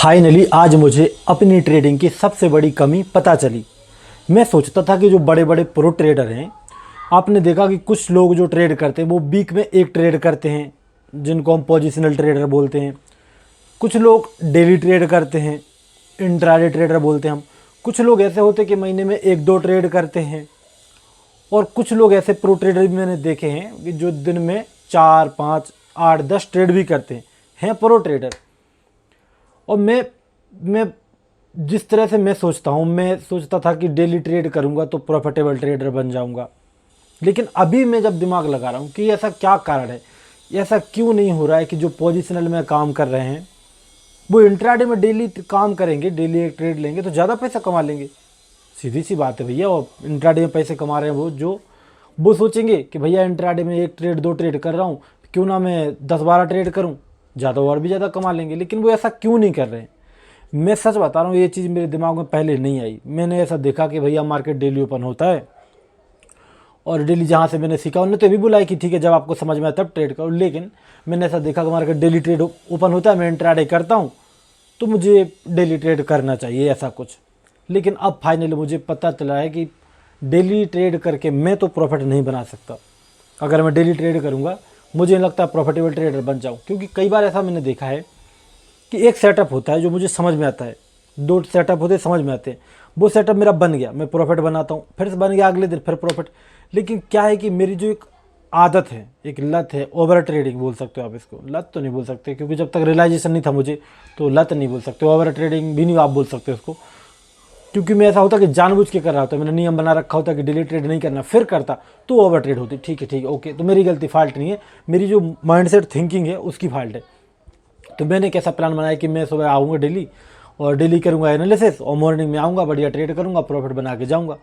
Finally आज मुझे अपनी ट्रेडिंग की सबसे बड़ी कमी पता चली। मैं सोचता था कि जो बड़े बड़े प्रो ट्रेडर हैं, आपने देखा कि कुछ लोग जो ट्रेड करते हैं वो वीक में एक ट्रेड करते हैं, जिनको हम पोजिशनल ट्रेडर बोलते हैं। कुछ लोग डेली ट्रेड करते हैं, इंट्राडे ट्रेडर बोलते हैं हम। कुछ लोग ऐसे होते हैं कि महीने में एक दो ट्रेड करते हैं, और कुछ लोग ऐसे प्रो ट्रेडर भी मैंने देखे हैं कि जो दिन में 4, 5, 8, 10 ट्रेड भी करते हैं प्रो ट्रेडर। और मैं जिस तरह से मैं सोचता था कि डेली ट्रेड करूंगा तो प्रॉफिटेबल ट्रेडर बन जाऊंगा। लेकिन अभी मैं जब दिमाग लगा रहा हूं कि ऐसा क्या कारण है, ऐसा क्यों नहीं हो रहा है कि जो पोजिशनल में काम कर रहे हैं वो इंट्राडे में डेली काम करेंगे, डेली एक ट्रेड लेंगे तो ज़्यादा पैसा कमा लेंगे। सीधी सी बात है भैया, वो इंट्राडे में पैसे कमा रहे हैं वो सोचेंगे कि भैया इंट्राडे में एक ट्रेड दो ट्रेड कर रहा हूँ, क्यों ना मैं 10-12 ट्रेड करूँ, ज़्यादा और भी ज़्यादा कमा लेंगे। लेकिन वो ऐसा क्यों नहीं कर रहे हैं? मैं सच बता रहा हूँ, ये चीज़ मेरे दिमाग में पहले नहीं आई। मैंने ऐसा देखा कि भैया मार्केट डेली ओपन होता है, और डेली जहाँ से मैंने सीखा उन्होंने तो भी बुलाया कि ठीक है जब आपको समझ में आए तब ट्रेड करो। लेकिन मैंने ऐसा देखा कि मार्केट डेली ट्रेड ओपन होता है, मैं इंट्राडे करता हूँ तो मुझे डेली ट्रेड करना चाहिए ऐसा कुछ। लेकिन अब फाइनली मुझे पता चला है कि डेली ट्रेड करके मैं तो प्रॉफिट नहीं बना सकता। अगर मैं डेली ट्रेड करूँगा मुझे नहीं लगता प्रॉफिटेबल ट्रेडर बन जाऊँ, क्योंकि कई बार ऐसा मैंने देखा है कि एक सेटअप होता है जो मुझे समझ में आता है, 2 सेटअप होते समझ में आते हैं, वो सेटअप मेरा बन गया, मैं प्रॉफिट बनाता हूँ, फिर से बन गया अगले दिन फिर प्रॉफिट। लेकिन क्या है कि मेरी जो एक आदत है, एक लत है, ओवर ट्रेडिंग बोल सकते हो आप इसको। लत तो नहीं बोल सकते क्योंकि जब तक रियलाइजेशन नहीं था मुझे, तो लत नहीं बोल सकते, ओवर ट्रेडिंग भी नहीं आप बोल सकते उसको। क्योंकि मैं ऐसा होता कि जानबूझ के कर रहा होता, मैंने नियम बना रखा होता कि डेली ट्रेड नहीं करना, फिर करता तो ओवर ट्रेड होती। ठीक है ओके, तो मेरी गलती, फॉल्ट नहीं है, मेरी जो माइंडसेट थिंकिंग है उसकी फॉल्ट है। तो मैंने कैसा प्लान बनाया कि मैं सुबह आऊँगा डेली और डेली करूँगा एनालिसिस, और मॉर्निंग में आऊँगा बढ़िया ट्रेड करूँगा, प्रॉफिट बना के जाऊँगा।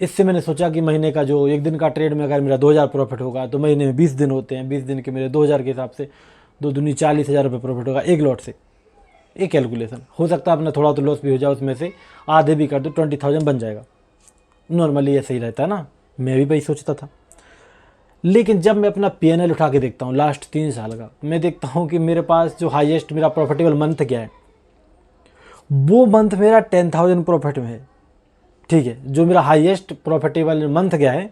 इससे मैंने सोचा कि महीने का जो एक दिन का ट्रेड में अगर मेरा 2000 प्रॉफिट होगा तो महीने में 20 दिन होते हैं, 20 दिन के मेरे 2000 के हिसाब से 2 दूनी 40,000 रुपये प्रॉफिट होगा एक लॉट से। एक कैलकुलेशन हो सकता है अपना थोड़ा तो लॉस भी हो जाए, उसमें से आधे भी कर दो 20,000 बन जाएगा। नॉर्मली ऐसे ही रहता है ना, मैं भी वही सोचता था। लेकिन जब मैं अपना PNL उठा के देखता हूँ लास्ट 3 साल का, मैं देखता हूँ कि मेरे पास जो हाईएस्ट मेरा प्रॉफिटेबल मंथ गया है वो मंथ मेरा 10,000 प्रॉफिट में है। ठीक है, जो मेरा हाईएस्ट प्रॉफिटेबल मंथ गया है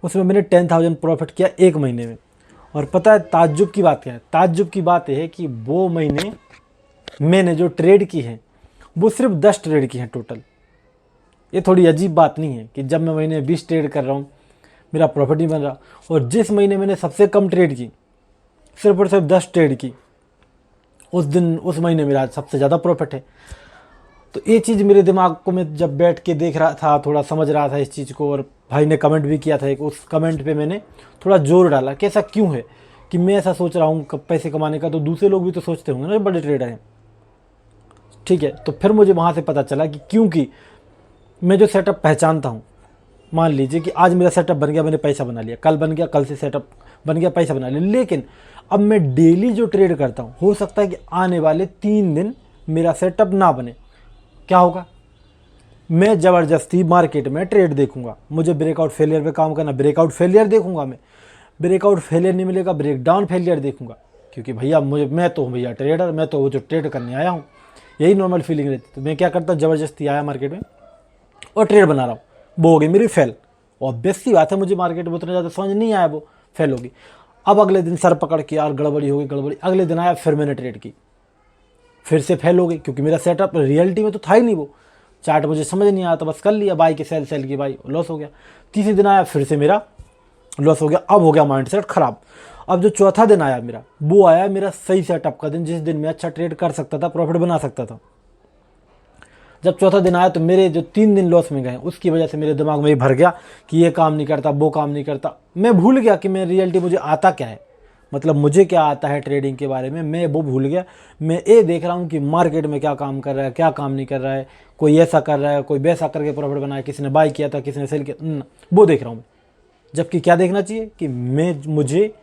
उसमें मैंने 10,000 प्रॉफिट किया एक महीने में। और पता है ताज्जुब की बात क्या है? ताज्जुब की बात यह है कि वो महीने मैंने जो ट्रेड की है वो सिर्फ 10 ट्रेड की हैं टोटल। ये थोड़ी अजीब बात नहीं है कि जब मैं महीने 20 ट्रेड कर रहा हूँ मेरा प्रॉफिट नहीं बन रहा, और जिस महीने मैंने सबसे कम ट्रेड की, सिर्फ और सिर्फ 10 ट्रेड की, उस महीने मेरा सबसे ज़्यादा प्रॉफिट है। तो ये चीज़ मेरे दिमाग को मैं जब बैठ के देख रहा था, थोड़ा समझ रहा था इस चीज़ को, और भाई ने कमेंट भी किया था एक, उस कमेंट पे मैंने थोड़ा जोर डाला कि ऐसा क्यों है कि मैं ऐसा सोच रहा हूँ पैसे कमाने का, तो दूसरे लोग भी तो सोचते होंगे ना, बड़े ट्रेडर हैं। ठीक है, तो फिर मुझे वहाँ से पता चला कि क्योंकि मैं जो सेटअप पहचानता हूँ, मान लीजिए कि आज मेरा सेटअप बन गया, मैंने पैसा बना लिया, कल बन गया, कल से सेटअप बन गया, पैसा बना लिया, लेकिन अब मैं डेली जो ट्रेड करता हूँ हो सकता है कि आने वाले 3 दिन मेरा सेटअप ना बने। क्या होगा? मैं ज़बरदस्ती मार्केट में ट्रेड देखूंगा, मुझे ब्रेकआउट फेलियर पे काम करना, ब्रेकआउट फेलियर देखूंगा, मैं ब्रेकआउट फेलियर नहीं मिलेगा ब्रेकडाउन फेलियर देखूंगा, क्योंकि भैया मैं तो हूँ भैया ट्रेडर, मैं तो वो जो ट्रेड करने आया हूँ, यही नॉर्मल फीलिंग रहती। तो मैं क्या करता, ज़बरदस्ती आया मार्केट में और ट्रेड बना रहा हूँ, वो हो गई मेरी फेल। ऑब्वियस सी बात है, मुझे मार्केट में उतना ज़्यादा समझ नहीं आया, वो फेल होगी। अब अगले दिन सर पकड़ के यार गड़बड़ी हो गई, गड़बड़ी, अगले दिन आया फिर मैंने ट्रेड की, फिर से फेल हो गई, क्योंकि मेरा सेटअप रियलिटी में तो था ही नहीं, वो चार्ट मुझे समझ नहीं आया, तो बस कर लिया बाई की, सेल की बाई, लॉस हो गया। तीसरे दिन आया फिर से मेरा लॉस हो गया, अब हो गया माइंडसेट खराब। अब जो चौथा दिन आया मेरा, वो आया मेरा सही सेटअप का दिन, जिस दिन मैं अच्छा ट्रेड कर सकता था, प्रॉफिट बना सकता था। जब चौथा दिन आया तो मेरे जो 3 दिन लॉस में गए, उसकी वजह से मेरे दिमाग में ये भर गया कि ये काम नहीं करता, वो काम नहीं करता। मैं भूल गया कि मैं रियलिटी मुझे आता क्या है, मतलब मुझे क्या आता है ट्रेडिंग के बारे में, मैं वो भूल गया। मैं ये देख रहा हूँ कि मार्केट में क्या काम कर रहा है, क्या काम नहीं कर रहा है, कोई ऐसा कर रहा है, कोई वैसा करके प्रॉफिट बनाया, किसी ने बाई किया था, किसी ने सेल किया, वो देख रहा हूँ मैं। जबकि क्या देखना चाहिए कि मुझे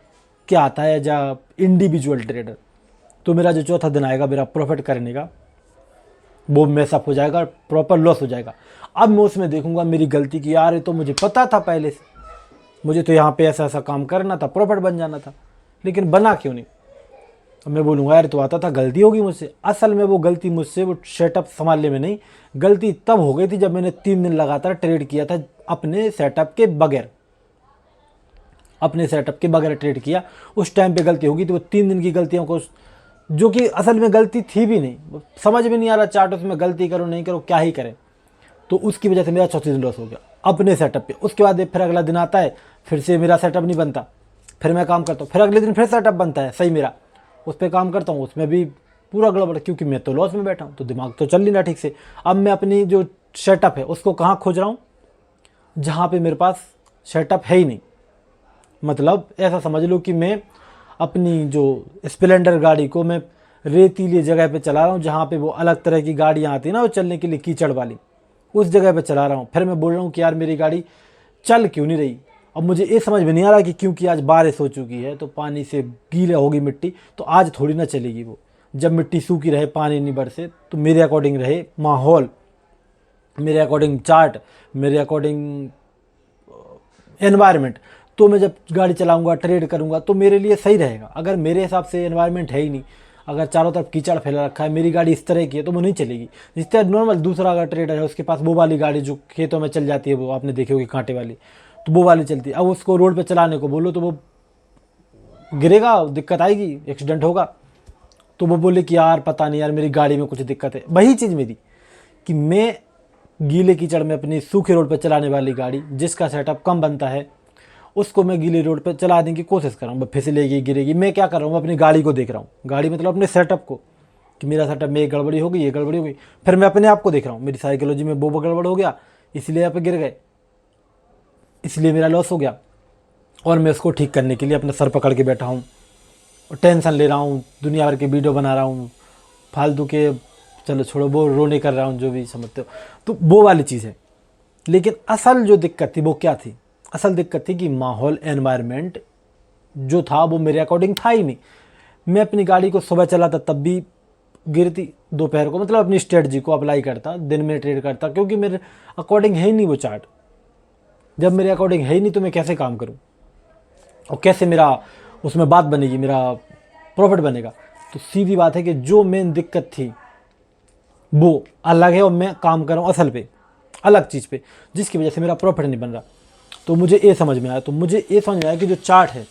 क्या आता है एज अ इंडिविजुअल ट्रेडर। तो मेरा जो चौथा दिन आएगा मेरा प्रॉफिट करने का, वो मैसअप हो जाएगा, प्रॉपर लॉस हो जाएगा। अब मैं उसमें देखूंगा मेरी गलती की, यार ये तो मुझे पता था पहले से, मुझे तो यहाँ पे ऐसा ऐसा काम करना था, प्रॉफिट बन जाना था, लेकिन बना क्यों नहीं? तो मैं बोलूँगा यार तो आता था, गलती होगी मुझसे। असल में वो गलती मुझसे वो सेटअप संभालने में नहीं, गलती तब हो गई थी जब मैंने 3 दिन लगातार ट्रेड किया था अपने सेटअप के बगैर, अपने सेटअप के बगैर ट्रेड किया। उस टाइम पे गलती होगी, तो वो 3 दिन की गलतियों को, जो कि असल में गलती थी भी नहीं, समझ में नहीं आ रहा चार्ट उसमें गलती करो नहीं करो क्या ही करें, तो उसकी वजह से मेरा चौथे दिन लॉस हो गया अपने सेटअप पे। उसके बाद फिर अगला दिन आता है, फिर से मेरा सेटअप नहीं बनता, फिर मैं काम करता हूँ, फिर अगले दिन फिर सेटअप बनता है सही मेरा, उस पर काम करता हूँ, उसमें भी पूरा गड़बड़, क्योंकि मैं तो लॉस में बैठा हूँ, तो दिमाग तो चल नहीं रहा ठीक से। अब मैं अपनी जो सेटअप है उसको कहाँ खोज रहा हूँ, जहाँ पे मेरे पास सेटअप है ही नहीं। मतलब ऐसा समझ लो कि मैं अपनी जो स्प्लेंडर गाड़ी को मैं रेतीली जगह पे चला रहा हूँ, जहाँ पे वो अलग तरह की गाड़ियाँ आती है ना वो चलने के लिए कीचड़ वाली, उस जगह पे चला रहा हूँ। फिर मैं बोल रहा हूँ कि यार मेरी गाड़ी चल क्यों नहीं रही। अब मुझे ये समझ में नहीं आ रहा कि क्योंकि आज बारिश हो चुकी है तो पानी से गीला होगी मिट्टी, तो आज थोड़ी ना चलेगी वो। जब मिट्टी सूखी रहे, पानी नहीं बरसे, तो मेरे अकॉर्डिंग रहे माहौल, मेरे अकॉर्डिंग चार्ट, मेरे अकॉर्डिंग एनवायरनमेंट, तो मैं जब गाड़ी चलाऊंगा ट्रेड करूंगा तो मेरे लिए सही रहेगा। अगर मेरे हिसाब से एनवायरनमेंट है ही नहीं, अगर चारों तरफ कीचड़ फैला रखा है, मेरी गाड़ी इस तरह की है, तो वो नहीं चलेगी। जिस तरह नॉर्मल दूसरा अगर ट्रेडर है उसके पास वो वाली गाड़ी जो खेतों में चल जाती है, वो आपने देखी होगी कांटे वाली, तो वो वाली चलती है। अब उसको रोड पर चलाने को बोलो तो वो गिरेगा, दिक्कत आएगी, एक्सीडेंट होगा। तो वो बोले कि यार पता नहीं यार मेरी गाड़ी में कुछ दिक्कत है। वही चीज़ मेरी कि मैं गीले कीचड़ में अपनी सूखे रोड पर चलाने वाली गाड़ी जिसका सेटअप कम बनता है, उसको मैं गीले रोड पर चलाने की कोशिश कर रहा हूँ, फिसलेगी गिरेगी। मैं क्या कर रहा हूँ, मैं अपनी गाड़ी को देख रहा हूँ, गाड़ी मतलब अपने सेटअप को, कि मेरा सेटअप में ये गड़बड़ी हो गई, ये गड़बड़ी हो गई। फिर मैं अपने आप को देख रहा हूँ, मेरी साइकोलॉजी में वो गड़बड़ हो गया, इसलिए यहाँ पे गिर गए, इसलिए मेरा लॉस हो गया। और मैं उसको ठीक करने के लिए अपना सर पकड़ के बैठा हूँ और टेंशन ले रहा हूँ, दुनिया भर के वीडियो बना रहा हूँ फालतू के, चलो छोड़ो वो रोने कर रहा हूँ, जो भी समझते हो। तो वो वाली चीज़ है। लेकिन असल जो दिक्कत थी वो क्या थी, असल दिक्कत थी कि माहौल, एनवायरनमेंट जो था वो मेरे अकॉर्डिंग था ही नहीं। मैं अपनी गाड़ी को सुबह चलाता तब भी गिरती, दोपहर को मतलब अपनी स्ट्रेटजी को अप्लाई करता, दिन में ट्रेड करता, क्योंकि मेरे अकॉर्डिंग है ही नहीं वो चार्ट। जब मेरे अकॉर्डिंग है ही नहीं तो मैं कैसे काम करूँ और कैसे मेरा उसमें बात बनेगी, मेरा प्रॉफिट बनेगा। तो सीधी बात है कि जो मेन दिक्कत थी वो अलग है और मैं काम कर रहा हूँ असल पे, अलग चीज़ पे, जिसकी वजह से मेरा प्रॉफिट नहीं बन रहा। तो मुझे ये समझ में आया, तो मुझे ये समझ में आया कि जो चार्ट है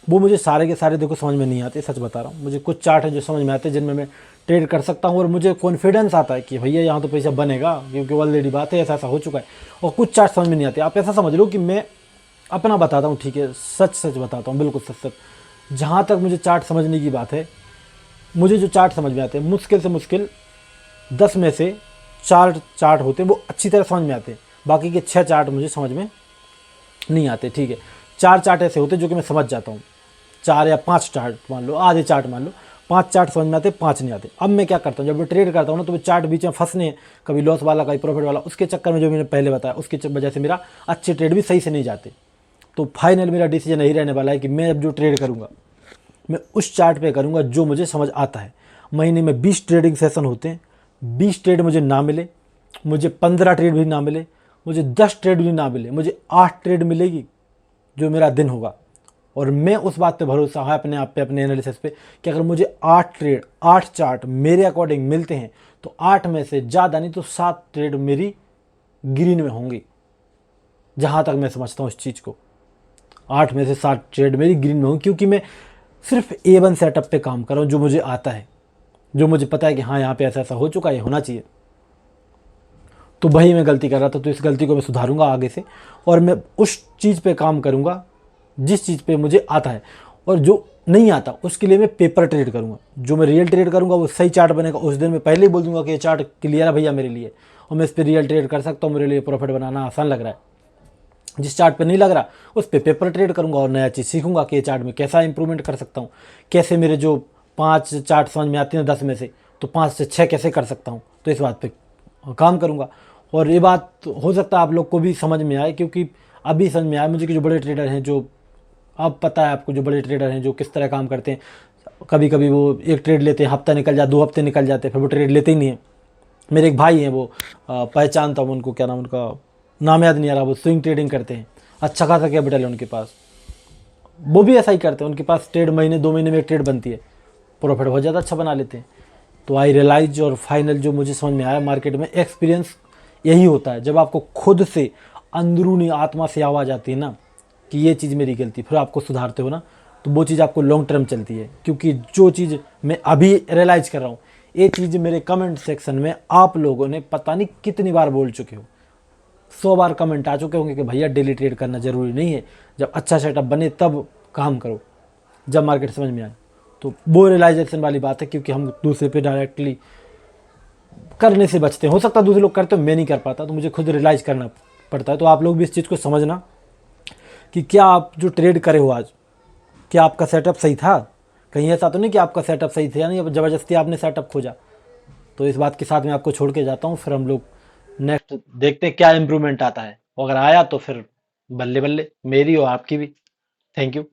वो मुझे सारे के सारे देखो समझ में नहीं आते, सच बता रहा हूँ। मुझे कुछ चार्ट है जो समझ में आते हैं, जिनमें मैं ट्रेड कर सकता हूँ और मुझे कॉन्फिडेंस आता है कि भैया यहाँ तो पैसा बनेगा, क्योंकि ऑलरेडी बात है ऐसा ऐसा हो चुका है। और कुछ चार्ट समझ में नहीं आते। आप ऐसा समझ लो कि मैं अपना बताता हूँ, ठीक है, सच सच बताता हूँ, बिल्कुल सच सच। जहाँ तक मुझे चार्ट समझने की बात है, मुझे जो चार्ट समझ में आते हैं, मुश्किल से मुश्किल 10 में से 4 चार्ट होते हैं वो अच्छी तरह समझ में आते हैं, बाकी के 6 चार्ट मुझे समझ में नहीं आते। ठीक है, 4 चार्ट ऐसे होते हैं जो कि मैं समझ जाता हूँ, 4 या 5 चार्ट मान लो, आधे चार्ट मान लो, 5 चार्ट समझ में आते, 5 नहीं आते। अब मैं क्या करता हूँ, जब मैं ट्रेड करता हूँ ना, तो वो चार्ट बीच में फंसने हैं, कभी लॉस वाला कभी प्रॉफिट वाला, उसके चक्कर में जो मैंने पहले बताया उसकी वजह से मेरा अच्छे ट्रेड भी सही से नहीं जाते। तो फाइनल मेरा डिसीजन यही रहने वाला है कि मैं अब जो ट्रेड करूँगा मैं उस चार्ट पे करूँगा जो मुझे समझ आता है। महीने में 20 ट्रेडिंग सेशन होते हैं, 20 ट्रेड मुझे ना मिले, मुझे 15 ट्रेड भी ना मिले, मुझे 10 ट्रेड भी ना मिले, मुझे 8 ट्रेड मिलेगी जो मेरा दिन होगा। और मैं उस बात पे भरोसा है अपने आप पे, अपने एनालिसिस पे, कि अगर मुझे 8 ट्रेड, 8 चार्ट मेरे अकॉर्डिंग मिलते हैं तो 8 में से ज़्यादा नहीं तो 7 ट्रेड मेरी ग्रीन में होंगी। जहाँ तक मैं समझता हूँ इस चीज़ को, 8 में से 7 ट्रेड मेरी ग्रीन में होंगी, क्योंकि मैं सिर्फ A1 सेटअप पे काम कर रहा हूँ, जो मुझे आता है, जो मुझे पता है कि हाँ यहाँ पे ऐसा ऐसा हो चुका है, होना चाहिए। तो वही मैं गलती कर रहा था, तो इस गलती को मैं सुधारूंगा आगे से, और मैं उस चीज़ पे काम करूंगा जिस चीज़ पे मुझे आता है। और जो नहीं आता उसके लिए मैं पेपर ट्रेड करूंगा। जो मैं रियल ट्रेड करूंगा वो सही चार्ट बनेगा, उस दिन मैं पहले ही बोल दूंगा कि ये चार्ट क्लियर है भैया मेरे लिए, और मैं इस पर रियल ट्रेड कर सकता हूँ, मेरे लिए प्रॉफिट बनाना आसान लग रहा है। जिस चार्ट पे नहीं लग रहा उस पे पेपर ट्रेड करूंगा और नया चीज़ सीखूंगा कि ये चार्ट में कैसा इंप्रूवमेंट कर सकता हूँ, कैसे मेरे जो 5 चार्ट समझ में आते हैं 10 में से, तो 5 से 6 कैसे कर सकता हूँ। तो इस बात पे काम करूंगा। और ये बात हो सकता है आप लोग को भी समझ में आए, क्योंकि अभी समझ में आया मुझे कि जो बड़े ट्रेडर हैं, जो अब पता है आपको, जो बड़े ट्रेडर हैं जो किस तरह काम करते हैं। कभी कभी वो एक ट्रेड लेते हैं, हफ्ता निकल जाए, 2 हफ्ते निकल जाते हैं, फिर वो ट्रेड लेते ही नहीं है। मेरे एक भाई हैं, वो पहचानता हूँ उनको, क्या नाम उनका, नाम याद नहीं आ रहा, वो स्विंग ट्रेडिंग करते हैं, अच्छा खासा कैपिटल है उनके पास। वो भी ऐसा ही करते हैं, उनके पास ट्रेड महीने 2 महीने में एक ट्रेड बनती है, प्रॉफिट बहुत ज़्यादा अच्छा बना लेते हैं। तो आई रियलाइज और फाइनल जो मुझे समझ में आया मार्केट में, एक्सपीरियंस यही होता है। जब आपको खुद से अंदरूनी आत्मा से आवाज़ आती है ना कि ये चीज़ मेरी गलती, फिर आपको सुधारते हो ना, तो वो चीज़ आपको लॉन्ग टर्म चलती है। क्योंकि जो चीज़ मैं अभी रियलाइज़ कर रहा हूँ, ये चीज़ मेरे कमेंट सेक्शन में आप लोगों ने पता नहीं कितनी बार बोल चुके हो। 100 बार कमेंट आ चुके होंगे कि भैया डेली ट्रेड करना ज़रूरी नहीं है, जब अच्छा सेटअप बने तब काम करो, जब मार्केट समझ में आए। तो वो रियलाइजेशन वाली बात है, क्योंकि हम दूसरे पे डायरेक्टली करने से बचते हैं। हो सकता है दूसरे लोग करते हो, मैं नहीं कर पाता, तो मुझे खुद रियलाइज़ करना पड़ता है। तो आप लोग भी इस चीज़ को समझना कि क्या आप जो ट्रेड करे हो आज, क्या आपका सेटअप सही था। कहीं ऐसा तो नहीं कि आपका सेटअप सही था, यानी ज़बरदस्ती आपने सेटअप खोजा। तो इस बात के साथ मैं आपको छोड़ के जाता हूँ, फिर हम लोग नेक्स्ट देखते हैं क्या इम्प्रूवमेंट आता है। अगर आया तो फिर बल्ले बल्ले, मेरी और आपकी भी। Thank you.